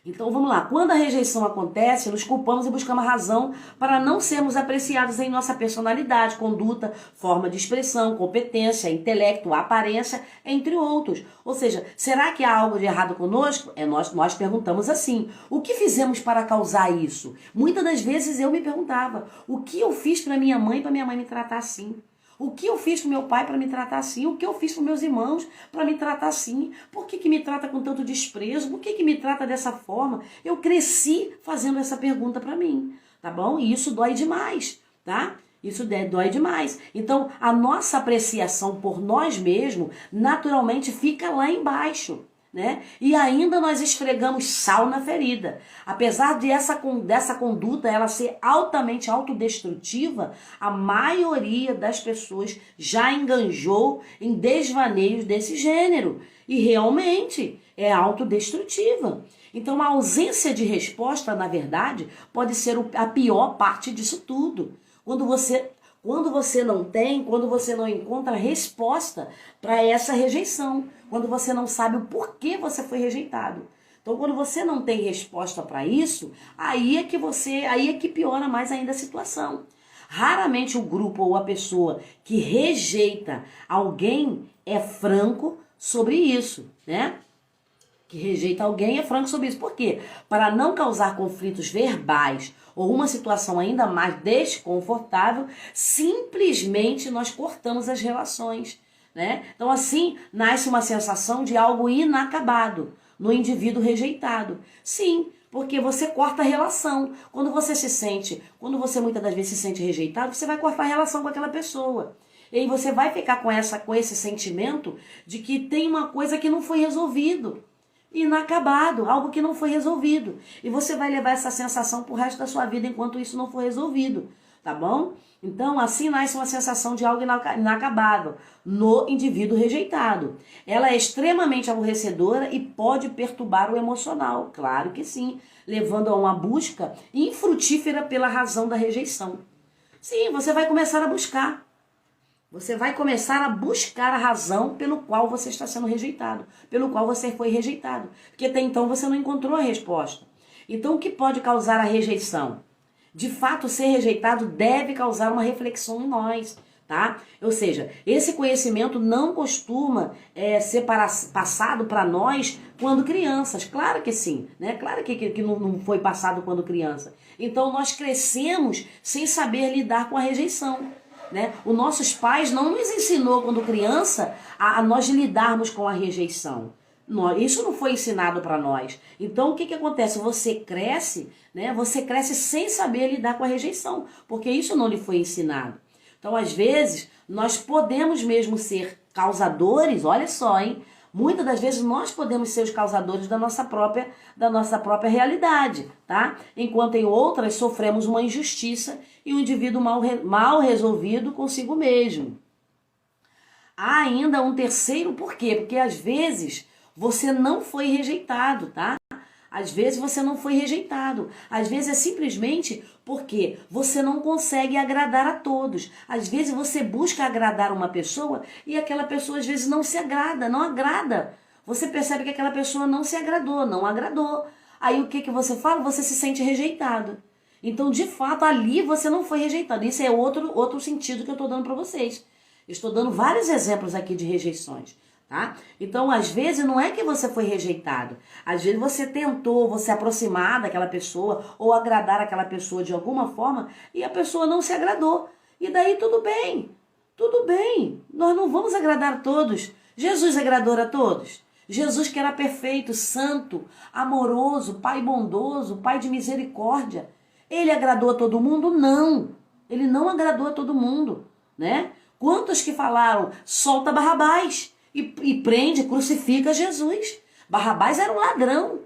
Então vamos lá, quando a rejeição acontece, nos culpamos e buscamos razão para não sermos apreciados em nossa personalidade, conduta, forma de expressão, competência, intelecto, aparência, entre outros. Ou seja, será que há algo de errado conosco? Nós perguntamos assim, o que fizemos para causar isso? Muitas das vezes eu me perguntava, o que eu fiz para minha mãe me tratar assim? O que eu fiz pro meu pai para me tratar assim? O que eu fiz pros meus irmãos para me tratar assim? Por que me trata com tanto desprezo? Por que me trata dessa forma? Eu cresci fazendo essa pergunta para mim, tá bom? E isso dói demais, tá? Isso dói demais. Então, a nossa apreciação por nós mesmos, naturalmente, fica lá embaixo, né? E ainda nós esfregamos sal na ferida. Apesar dessa conduta ela ser altamente autodestrutiva, a maioria das pessoas já enganjou em desvaneios desse gênero. E realmente é autodestrutiva. Então, a ausência de resposta, na verdade, pode ser a pior parte disso tudo. Quando você não encontra resposta para essa rejeição, quando você não sabe o porquê você foi rejeitado. Então, quando você não tem resposta para isso, aí é que piora mais ainda a situação. Raramente o grupo ou a pessoa que rejeita alguém é franco sobre isso, né? Que rejeita alguém é franco sobre isso. Por quê? Para não causar conflitos verbais ou uma situação ainda mais desconfortável, simplesmente nós cortamos as relações, né? Então assim nasce uma sensação de algo inacabado no indivíduo rejeitado. Sim, porque você corta a relação. Quando você muitas das vezes se sente rejeitado, você vai cortar a relação com aquela pessoa. E aí você vai ficar com esse sentimento de que tem uma coisa que não foi resolvido. Inacabado, algo que não foi resolvido. E você vai levar essa sensação pro resto da sua vida enquanto isso não for resolvido, tá bom? Então, assim nasce uma sensação de algo inacabado no indivíduo rejeitado. Ela é extremamente aborrecedora e pode perturbar o emocional, claro que sim, levando a uma busca infrutífera pela razão da rejeição. Sim, você vai começar a buscar. Você vai começar a buscar a razão pelo qual você está sendo rejeitado, pelo qual você foi rejeitado. Porque até então você não encontrou a resposta. Então, o que pode causar a rejeição? De fato, ser rejeitado deve causar uma reflexão em nós, tá? Ou seja, esse conhecimento não costuma ser passado para nós quando crianças. Claro que sim, né? Claro que não foi passado quando criança. Então, nós crescemos sem saber lidar com a rejeição. Né? Os nossos pais não nos ensinou quando criança a nós lidarmos com a rejeição. Isso não foi ensinado para nós. Então o que acontece? Você cresce, né? Você cresce sem saber lidar com a rejeição, porque isso não lhe foi ensinado. Então às vezes nós podemos mesmo ser causadores, olha só, hein? Muitas das vezes nós podemos ser os causadores da nossa própria realidade, tá? Enquanto em outras sofremos uma injustiça e um indivíduo mal resolvido consigo mesmo. Há ainda um terceiro porquê, porque às vezes você não foi rejeitado, tá? Às vezes você não foi rejeitado. Às vezes é simplesmente porque você não consegue agradar a todos. Às vezes você busca agradar uma pessoa e aquela pessoa às vezes não se agrada, não agrada. Você percebe que aquela pessoa não se agradou, não agradou. Aí o que você fala? Você se sente rejeitado. Então, de fato, ali você não foi rejeitado. Isso é outro sentido que eu estou dando para vocês. Eu estou dando vários exemplos aqui de rejeições. Tá? Então, às vezes, não é que você foi rejeitado. Às vezes você tentou você aproximar daquela pessoa ou agradar aquela pessoa de alguma forma e a pessoa não se agradou. E daí tudo bem. Tudo bem. Nós não vamos agradar a todos. Jesus agradou a todos. Jesus que era perfeito, santo, amoroso, Pai bondoso, Pai de misericórdia. Ele agradou a todo mundo? Não. Ele não agradou a todo mundo, né? Quantos que falaram, solta Barrabás? E prende, crucifica Jesus. Barrabás era um ladrão.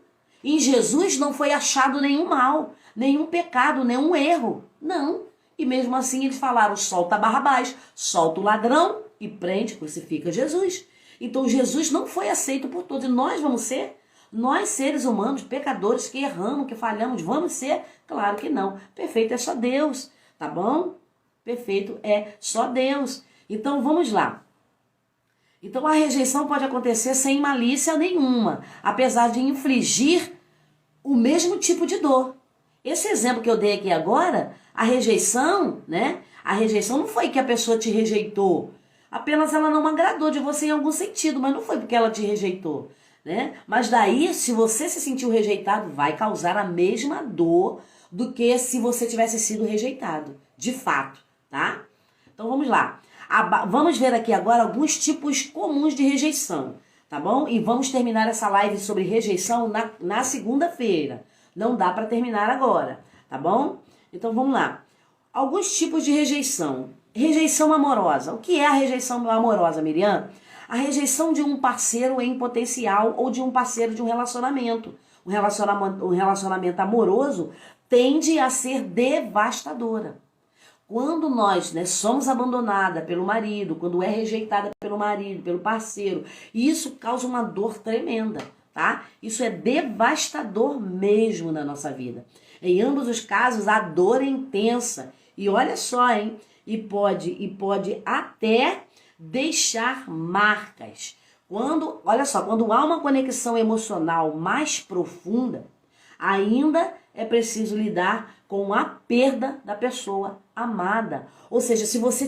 Em Jesus não foi achado nenhum mal, nenhum pecado, nenhum erro. Não. E mesmo assim eles falaram, solta Barrabás, solta o ladrão e prende, crucifica Jesus. Então Jesus não foi aceito por todos. E nós vamos ser? Nós seres humanos, pecadores, que erramos, que falhamos, vamos ser? Claro que não. Perfeito é só Deus, tá bom? Perfeito é só Deus. Então vamos lá. Então a rejeição pode acontecer sem malícia nenhuma, apesar de infligir o mesmo tipo de dor. Esse exemplo que eu dei aqui agora, a rejeição, né? A rejeição não foi que a pessoa te rejeitou, apenas ela não agradou de você em algum sentido, mas não foi porque ela te rejeitou, né? Mas daí, se você se sentiu rejeitado, vai causar a mesma dor do que se você tivesse sido rejeitado, de fato, tá? Então vamos lá. Vamos ver aqui agora alguns tipos comuns de rejeição, tá bom? E vamos terminar essa live sobre rejeição na segunda-feira. Não dá para terminar agora, tá bom? Então vamos lá. Alguns tipos de rejeição. Rejeição amorosa. O que é a rejeição amorosa, Miriam? A rejeição de um parceiro em potencial ou de um parceiro de um relacionamento. Um relacionamento amoroso tende a ser devastadora. Quando nós, somos abandonada pelo marido, quando é rejeitada pelo marido, pelo parceiro, isso causa uma dor tremenda, tá? Isso é devastador mesmo na nossa vida. Em ambos os casos, a dor é intensa. E olha só, hein? E pode até deixar marcas. Olha só, quando há uma conexão emocional mais profunda, ainda é preciso lidar com a perda da pessoa amada. Ou seja, se você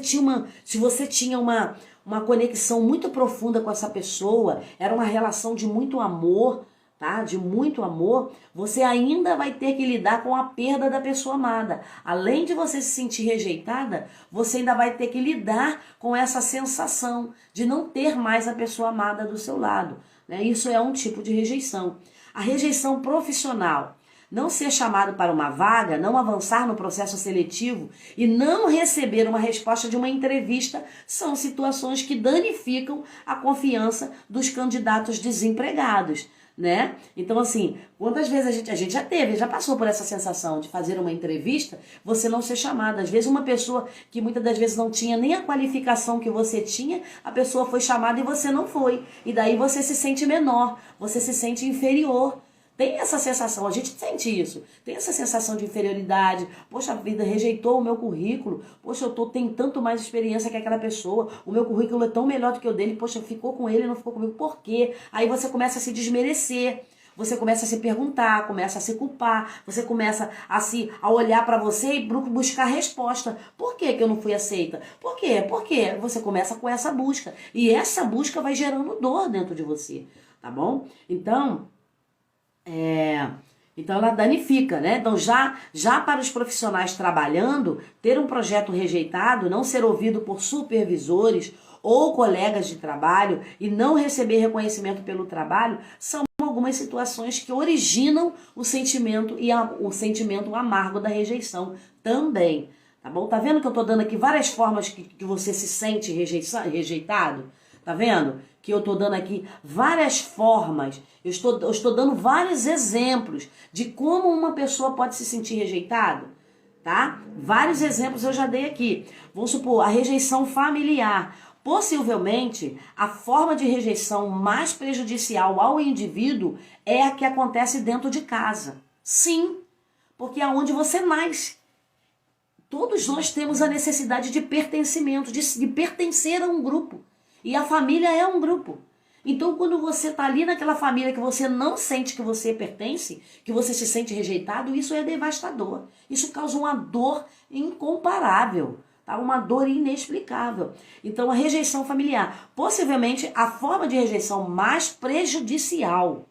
tinha uma conexão muito profunda com essa pessoa, era uma relação de muito amor, tá? De muito amor, você ainda vai ter que lidar com a perda da pessoa amada. Além de você se sentir rejeitada, você ainda vai ter que lidar com essa sensação de não ter mais a pessoa amada do seu lado, né? Isso é um tipo de rejeição. A rejeição profissional. Não ser chamado para uma vaga, não avançar no processo seletivo e não receber uma resposta de uma entrevista são situações que danificam a confiança dos candidatos desempregados, né? Então, assim, quantas vezes a gente já passou por essa sensação de fazer uma entrevista, você não ser chamada. Às vezes uma pessoa que muitas das vezes não tinha nem a qualificação que você tinha, a pessoa foi chamada e você não foi. E daí você se sente menor, você se sente inferior. Tem essa sensação, a gente sente isso, tem essa sensação de inferioridade. Poxa, a vida rejeitou o meu currículo, poxa, eu tenho tanto mais experiência que aquela pessoa, o meu currículo é tão melhor do que o dele, poxa, ficou com ele, não ficou comigo, por quê? Aí você começa a se desmerecer, você começa a se perguntar, começa a se culpar, você começa a olhar para você e buscar resposta. Por que eu não fui aceita? Por quê? Porque você começa com essa busca, e essa busca vai gerando dor dentro de você, tá bom? Então ela danifica, né? Então já para os profissionais trabalhando, ter um projeto rejeitado, não ser ouvido por supervisores ou colegas de trabalho e não receber reconhecimento pelo trabalho, são algumas situações que originam o sentimento o sentimento amargo da rejeição também, tá bom? Tá vendo que eu tô dando aqui várias formas que você se sente rejeitado? Tá vendo? Que eu tô dando aqui várias formas, eu estou dando vários exemplos de como uma pessoa pode se sentir rejeitada, tá? Vários exemplos eu já dei aqui. Vamos supor, a rejeição familiar. Possivelmente, a forma de rejeição mais prejudicial ao indivíduo é a que acontece dentro de casa. Sim, porque é onde você nasce. Todos nós temos a necessidade de pertencimento, de pertencer a um grupo. E a família é um grupo. Então, quando você está ali naquela família que você não sente que você pertence, que você se sente rejeitado, isso é devastador. Isso causa uma dor incomparável, tá? Uma dor inexplicável. Então, a rejeição familiar, possivelmente a forma de rejeição mais prejudicial.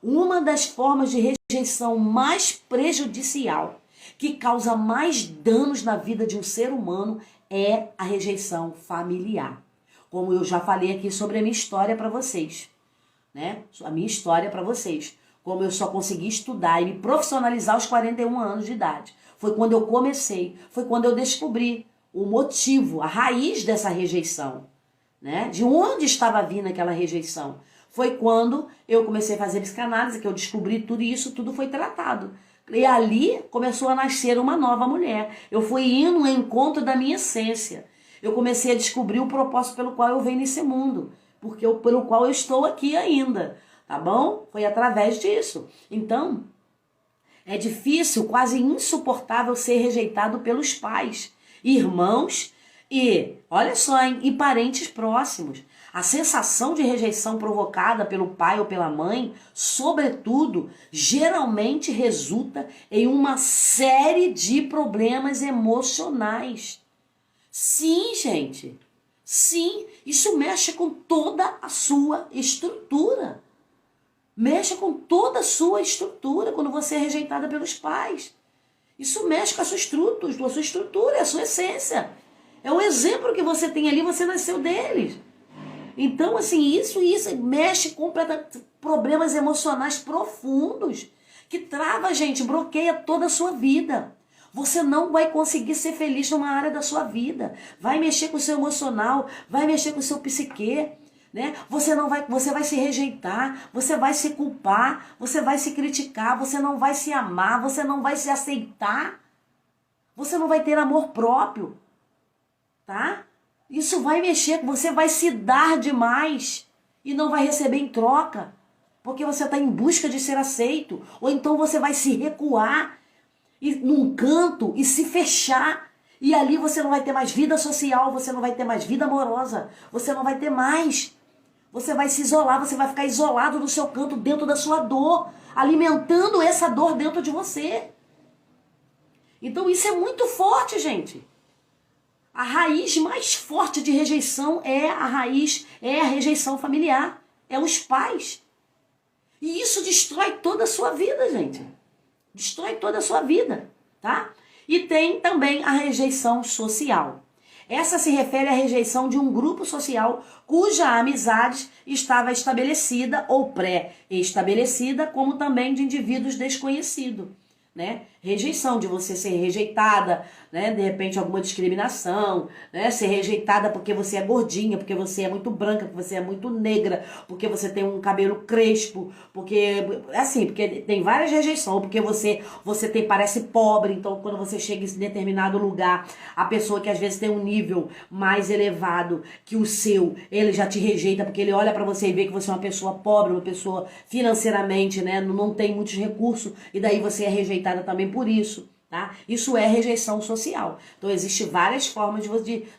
Uma das formas de rejeição mais prejudicial, que causa mais danos na vida de um ser humano, é a rejeição familiar. Como eu já falei aqui sobre a minha história para vocês, né? A minha história para vocês. Como eu só consegui estudar e me profissionalizar aos 41 anos de idade. Foi quando eu comecei, foi quando eu descobri o motivo, a raiz dessa rejeição, né? De onde estava vindo aquela rejeição. Foi quando eu comecei a fazer psicanálise, que eu descobri tudo e isso tudo foi tratado. E ali começou a nascer uma nova mulher. Eu fui indo ao encontro da minha essência. Eu comecei a descobrir o propósito pelo qual eu venho nesse mundo, pelo qual eu estou aqui ainda, tá bom? Foi através disso. Então, é difícil, quase insuportável ser rejeitado pelos pais, irmãos e, olha só, hein, e parentes próximos. A sensação de rejeição provocada pelo pai ou pela mãe, sobretudo, geralmente resulta em uma série de problemas emocionais. Sim, gente. Sim, isso mexe com toda a sua estrutura. Mexe com toda a sua estrutura quando você é rejeitada pelos pais. Isso mexe com a sua estrutura, a sua essência. É o exemplo que você tem ali, você nasceu deles. Então, assim, isso mexe com problemas emocionais profundos, que trava a gente, bloqueia toda a sua vida. Você não vai conseguir ser feliz numa área da sua vida. Vai mexer com o seu emocional, vai mexer com o seu psique, né? Você vai se rejeitar, você vai se culpar, você vai se criticar, você não vai se amar, você não vai se aceitar. Você não vai ter amor próprio, tá? Isso vai mexer, você vai se dar demais e não vai receber em troca, porque você está em busca de ser aceito. Ou então você vai se recuar num canto e se fechar. E ali você não vai ter mais vida social, você não vai ter mais vida amorosa, você não vai ter mais. Você vai se isolar, você vai ficar isolado no seu canto, dentro da sua dor, alimentando essa dor dentro de você. Então isso é muito forte, gente. A raiz mais forte de rejeição é a rejeição familiar, é os pais. E isso destrói toda a sua vida, gente. Destrói toda a sua vida, tá? E tem também a rejeição social. Essa se refere à rejeição de um grupo social cuja amizade estava estabelecida ou pré-estabelecida, como também de indivíduos desconhecidos, né? Rejeição, de você ser rejeitada, né? De repente alguma discriminação, né? Ser rejeitada porque você é gordinha, porque você é muito branca, porque você é muito negra, porque você tem um cabelo crespo, porque assim, porque tem várias rejeições, porque você parece pobre, então quando você chega em determinado lugar, a pessoa que às vezes tem um nível mais elevado que o seu, ele já te rejeita porque ele olha pra você e vê que você é uma pessoa pobre, uma pessoa financeiramente, né, não tem muitos recursos, e daí você é rejeitada também por isso, tá? Isso é rejeição social. Então, existem várias formas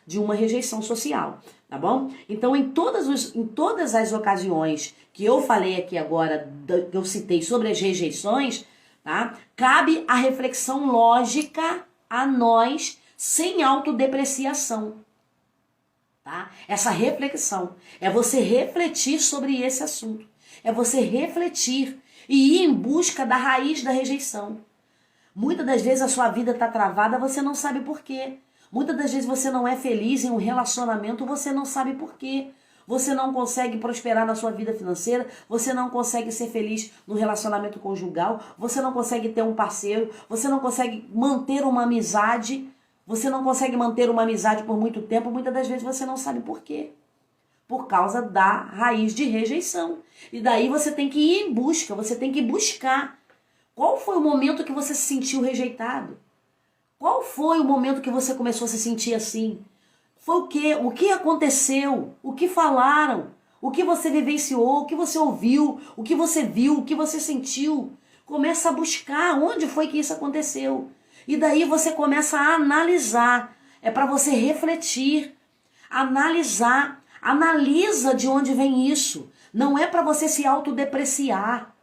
de uma rejeição social, tá bom? Então, em todas as ocasiões que eu falei aqui agora, que eu citei sobre as rejeições, tá? Cabe a reflexão lógica a nós, sem autodepreciação, tá? Essa reflexão é você refletir sobre esse assunto, é você refletir e ir em busca da raiz da rejeição. Muitas das vezes a sua vida está travada, você não sabe por quê. Muitas das vezes você não é feliz em um relacionamento, você não sabe por quê. Você não consegue prosperar na sua vida financeira, você não consegue ser feliz no relacionamento conjugal, você não consegue ter um parceiro, você não consegue manter uma amizade, você não consegue manter uma amizade por muito tempo, muitas das vezes você não sabe por quê. Por causa da raiz de rejeição. E daí você tem que ir em busca, você tem que buscar. Qual foi o momento que você se sentiu rejeitado? Qual foi o momento que você começou a se sentir assim? Foi o quê? O que aconteceu? O que falaram? O que você vivenciou? O que você ouviu? O que você viu? O que você sentiu? Começa a buscar onde foi que isso aconteceu. E daí você começa a analisar. É para você refletir, analisar. Analisa de onde vem isso. Não é para você se autodepreciar.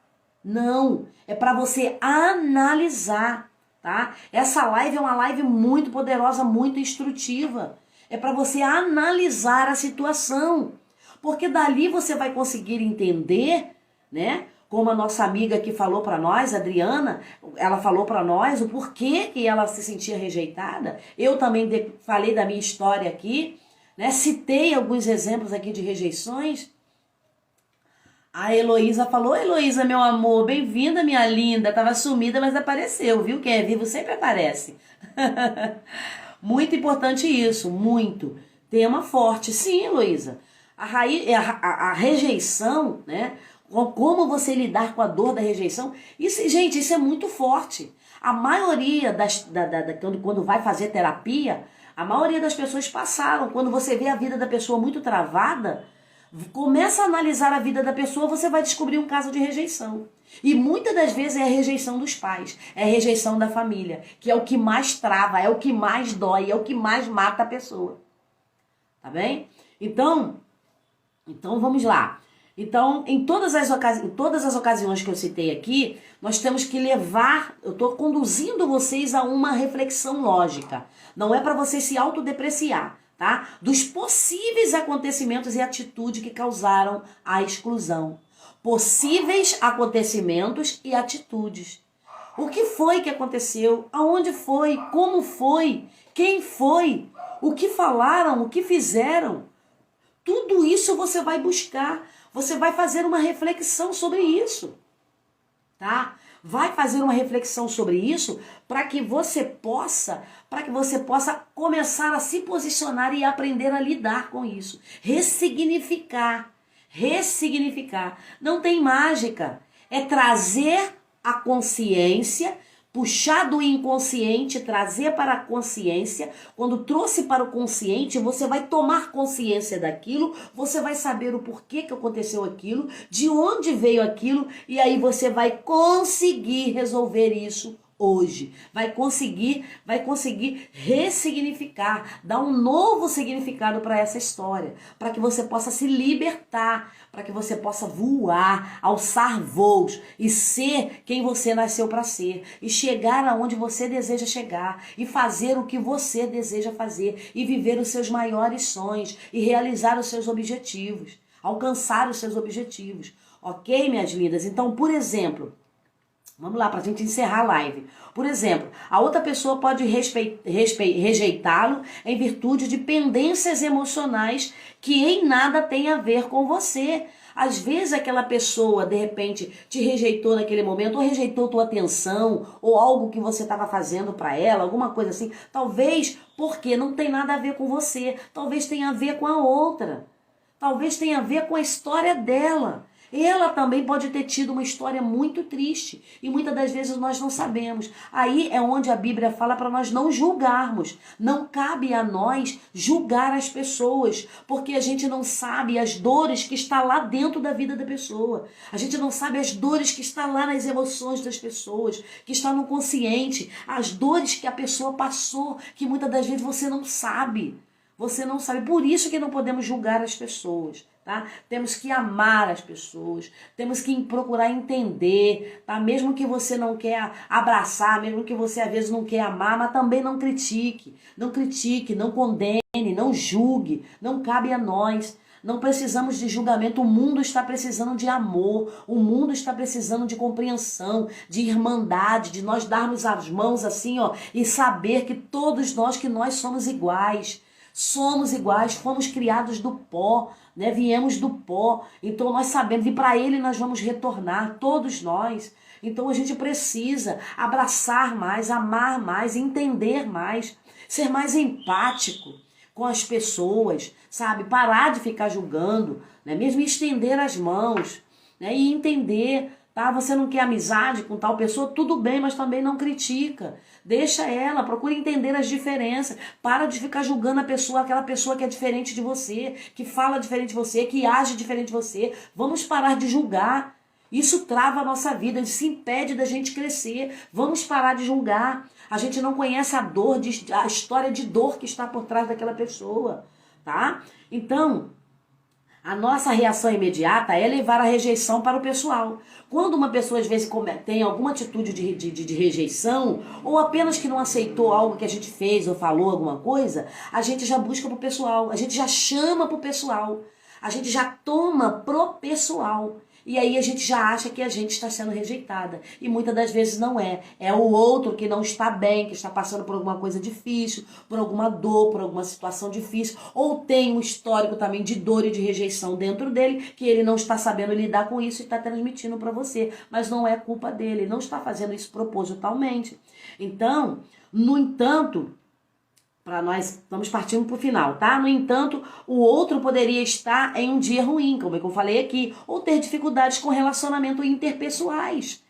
Não, é para você analisar, tá? Essa live é uma live muito poderosa, muito instrutiva. É para você analisar a situação, porque dali você vai conseguir entender, né? Como a nossa amiga que falou para nós, Adriana, ela falou para nós o porquê que ela se sentia rejeitada. Eu também falei da minha história aqui, né? Citei alguns exemplos aqui de rejeições. A Heloísa falou: Heloísa, meu amor, bem-vinda, minha linda. Tava sumida, mas apareceu, viu? Quem é vivo sempre aparece. Muito importante isso, muito. Tema forte. Sim, Heloísa. A rejeição, né? Como você lidar com a dor da rejeição. Isso, gente, isso é muito forte. A maioria quando vai fazer terapia, a maioria das pessoas passaram. Quando você vê a vida da pessoa muito travada, começa a analisar a vida da pessoa, você vai descobrir um caso de rejeição. E muitas das vezes é a rejeição dos pais, é a rejeição da família, que é o que mais trava, é o que mais dói, é o que mais mata a pessoa. Tá bem? Então vamos lá. Então, em todas as ocasiões que eu citei aqui, nós temos que levar, eu estou conduzindo vocês a uma reflexão lógica. Não é para você se autodepreciar, tá? Dos possíveis acontecimentos e atitudes que causaram a exclusão. Possíveis acontecimentos e atitudes. O que foi que aconteceu? Aonde foi? Como foi? Quem foi? o que falaram, o que fizeram. Tudo isso você vai buscar, você vai fazer uma reflexão sobre isso, tá? Vai fazer uma reflexão sobre isso para que você possa começar a se posicionar e aprender a lidar com isso. Ressignificar. Não tem mágica. É trazer a consciência, puxar do inconsciente, trazer para a consciência. Quando trouxe para o consciente, você vai tomar consciência daquilo, você vai saber o porquê que aconteceu aquilo, de onde veio aquilo, e aí você vai conseguir resolver isso hoje. Vai conseguir ressignificar, dar um novo significado para essa história, para que você possa se libertar, para que você possa voar, alçar voos e ser quem você nasceu para ser, e chegar aonde você deseja chegar, e fazer o que você deseja fazer, e viver os seus maiores sonhos, e realizar os seus objetivos, alcançar os seus objetivos. Ok, minhas lindas? Então, por exemplo, vamos lá, para a gente encerrar a live. Por exemplo, a outra pessoa pode rejeitá-lo em virtude de pendências emocionais que em nada tem a ver com você. Às vezes aquela pessoa, de repente, te rejeitou naquele momento, ou rejeitou tua atenção, ou algo que você estava fazendo para ela, alguma coisa assim. Talvez porque não tem nada a ver com você. Talvez tenha a ver com a outra. Talvez tenha a ver com a história dela. Ela também pode ter tido uma história muito triste e muitas das vezes nós não sabemos. Aí é onde a Bíblia fala para nós não julgarmos. Não cabe a nós julgar as pessoas, porque a gente não sabe as dores que está lá dentro da vida da pessoa. A gente não sabe as dores que está lá nas emoções das pessoas, que está no consciente, as dores que a pessoa passou, que muitas das vezes você não sabe. Você não sabe. Por isso que não podemos julgar as pessoas. Tá? Temos que amar as pessoas, temos que procurar entender, tá? Mesmo que você não quer abraçar, mesmo que você às vezes não quer amar, mas também não critique, não condene, não julgue, não cabe a nós. Não precisamos de julgamento, o mundo está precisando de amor, o mundo está precisando de compreensão, de irmandade, de nós darmos as mãos assim, ó, e saber que todos nós, que nós somos iguais. Somos iguais, fomos criados do pó, né? Viemos do pó, então nós sabemos, e para ele nós vamos retornar, todos nós. Então a gente precisa abraçar mais, amar mais, entender mais, ser mais empático com as pessoas, sabe? Parar de ficar julgando, né? Mesmo estender as mãos, né? E entender, tá? Você não quer amizade com tal pessoa, tudo bem, mas também não critica. Deixa ela, procura entender as diferenças. Para de ficar julgando a pessoa, aquela pessoa que é diferente de você, que fala diferente de você, que age diferente de você. Vamos parar de julgar. Isso trava a nossa vida, isso impede da gente crescer. Vamos parar de julgar. A gente não conhece a história de dor que está por trás daquela pessoa, tá? Então, a nossa reação imediata é levar a rejeição para o pessoal. Quando uma pessoa às vezes tem alguma atitude de rejeição, ou apenas que não aceitou algo que a gente fez ou falou alguma coisa, a gente já busca pro pessoal, a gente já chama pro pessoal, a gente já toma pro pessoal. E aí a gente já acha que a gente está sendo rejeitada. E muitas das vezes não é. É o outro que não está bem, que está passando por alguma coisa difícil, por alguma dor, por alguma situação difícil. Ou tem um histórico também de dor e de rejeição dentro dele, que ele não está sabendo lidar com isso e está transmitindo para você. Mas não é culpa dele, ele não está fazendo isso propositalmente. Então, no entanto, para nós, estamos partindo para o final, tá? No entanto, o outro poderia estar em um dia ruim, como é que eu falei aqui, ou ter dificuldades com relacionamento interpessoais.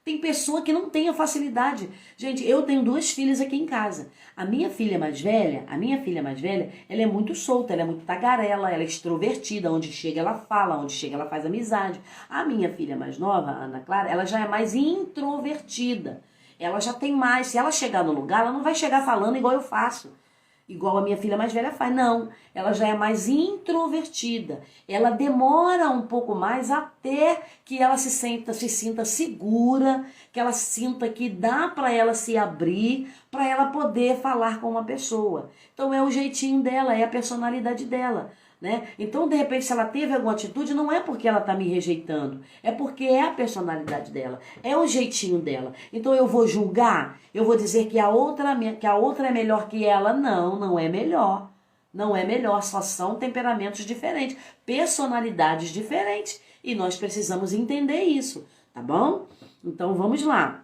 Tem pessoa que não tem a facilidade. Gente, eu tenho 2 filhas aqui em casa. A minha filha mais velha, ela é muito solta, ela é muito tagarela, ela é extrovertida, onde chega ela fala, onde chega ela faz amizade. A minha filha mais nova, a Ana Clara, ela já é mais introvertida. Ela já tem mais, se ela chegar no lugar, ela não vai chegar falando igual eu faço. Igual a minha filha mais velha faz, não. Ela já é mais introvertida. Ela demora um pouco mais até que ela se sinta segura, que ela sinta que dá para ela se abrir, para ela poder falar com uma pessoa. Então é o jeitinho dela, é a personalidade dela. né? Então, de repente, se ela teve alguma atitude, não é porque ela tá me rejeitando, é porque é a personalidade dela, é o jeitinho dela. Então, eu vou julgar, eu vou dizer que a outra é melhor que ela? Não, não é melhor. Não é melhor, só são temperamentos diferentes, personalidades diferentes, e nós precisamos entender isso, tá bom? Então, vamos lá.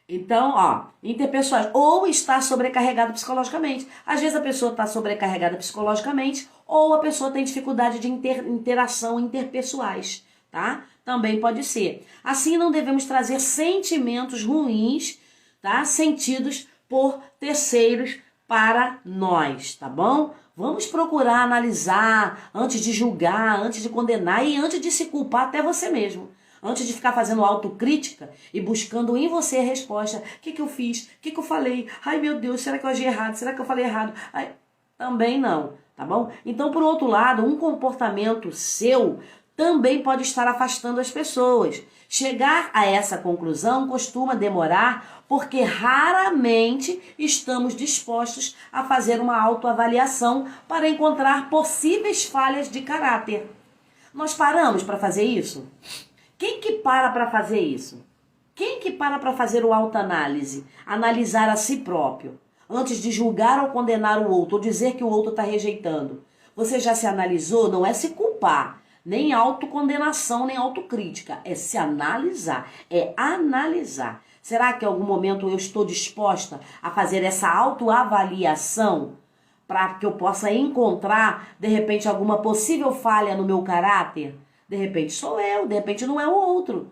Então, ó, interpessoais, ou está sobrecarregado psicologicamente. Às vezes a pessoa está sobrecarregada psicologicamente, ou a pessoa tem dificuldade de interação interpessoais, tá? Também pode ser. Assim, não devemos trazer sentimentos ruins, tá? Sentidos por terceiros para nós, tá bom? Vamos procurar analisar antes de julgar, antes de condenar e antes de se culpar até você mesmo. Antes de ficar fazendo autocrítica e buscando em você a resposta. O que eu fiz? O que eu falei? Ai, meu Deus, será que eu agi errado? Será que eu falei errado? Ai, também não, tá bom? Então, por outro lado, um comportamento seu também pode estar afastando as pessoas. Chegar a essa conclusão costuma demorar porque raramente estamos dispostos a fazer uma autoavaliação para encontrar possíveis falhas de caráter. Nós paramos para fazer isso? Quem que para fazer isso? Quem que para fazer o autoanálise? Analisar a si próprio, antes de julgar ou condenar o outro, ou dizer que o outro está rejeitando. Você já se analisou? Não é se culpar, nem autocondenação, nem autocrítica. É se analisar, é analisar. Será que em algum momento eu estou disposta a fazer essa autoavaliação para que eu possa encontrar, de repente, alguma possível falha no meu caráter? De repente sou eu, de repente não é o outro.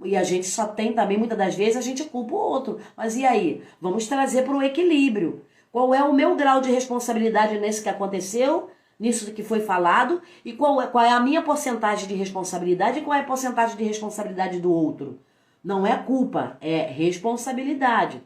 E a gente só tem também, muitas das vezes, a gente culpa o outro. Mas e aí? Vamos trazer para o equilíbrio. Qual é o meu grau de responsabilidade nesse que aconteceu, nisso que foi falado, e qual é a minha porcentagem de responsabilidade e qual é a porcentagem de responsabilidade do outro? Não é culpa, é responsabilidade.